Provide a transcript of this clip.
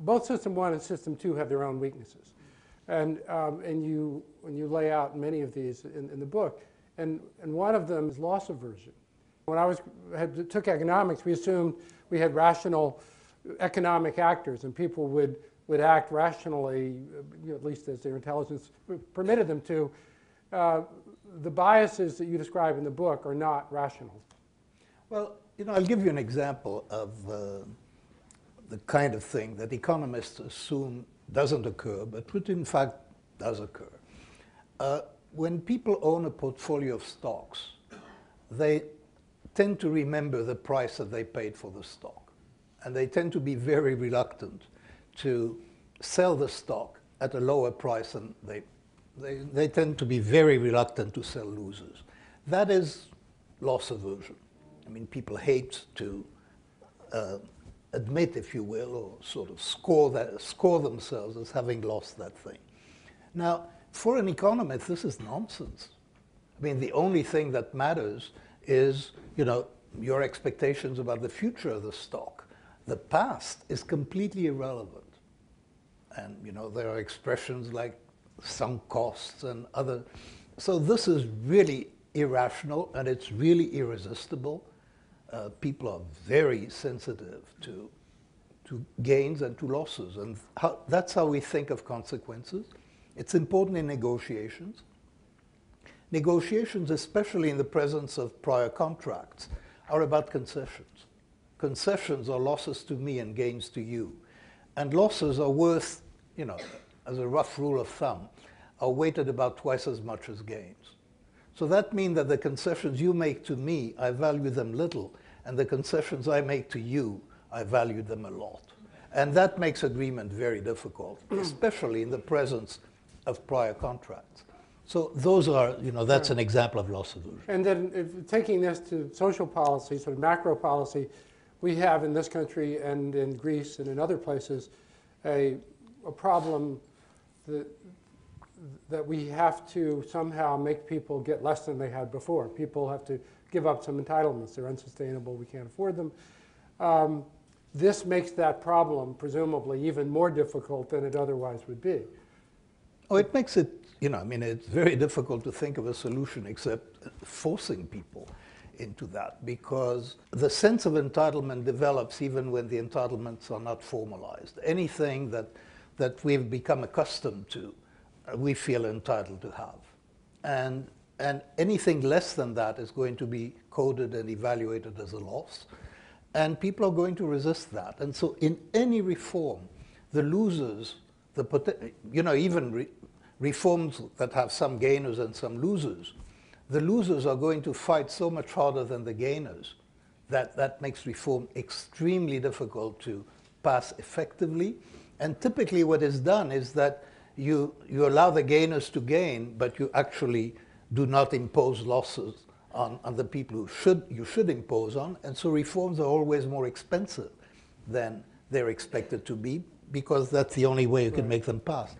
both System 1 and System 2 have their own weaknesses. And you lay out many of these in the book. And one of them is loss aversion. When I took economics, we assumed we had rational economic actors, and people would act rationally, at least as their intelligence permitted them to. The biases that you describe in the book are not rational. Well, I'll give you an example of the kind of thing that economists assume doesn't occur, but which in fact does occur. When people own a portfolio of stocks, they tend to remember the price that they paid for the stock. And they tend to be very reluctant to sell the stock at a lower price than they tend to be very reluctant to sell losers. That is loss aversion. I mean, people hate to admit, if you will, or sort of score themselves as having lost that thing. Now, for an economist, this is nonsense. I mean, the only thing that matters is, your expectations about the future of the stock. The past is completely irrelevant. And, there are expressions like sunk costs and other. So this is really irrational, and it's really irresistible. People are very sensitive to gains and to losses, and that's how we think of consequences. It's important in negotiations. Negotiations, especially in the presence of prior contracts, are about concessions. Concessions are losses to me and gains to you. And losses are worth, as a rough rule of thumb, are weighted about twice as much as gains. So that means that the concessions you make to me, I value them little, and the concessions I make to you, I value them a lot. And that makes agreement very difficult, especially in the presence of prior contracts. So those are, that's an example of loss aversion. And then taking this to social policy, sort of macro policy, we have in this country and in Greece and in other places a problem that we have to somehow make people get less than they had before. People have to give up some entitlements. They're unsustainable. We can't afford them. This makes that problem, presumably, even more difficult than it otherwise would be. Oh, it makes it, it's very difficult to think of a solution except forcing people into that, because the sense of entitlement develops even when the entitlements are not formalized. Anything that we've become accustomed to, we feel entitled to have. And anything less than that is going to be coded and evaluated as a loss. And people are going to resist that. And so in any reform, the losers, even reforms that have some gainers and some losers, the losers are going to fight so much harder than the gainers that makes reform extremely difficult to pass effectively. And typically what is done is that you allow the gainers to gain, but you actually do not impose losses on the people who you should impose on. And so reforms are always more expensive than they're expected to be, because that's the only way you can make them pass.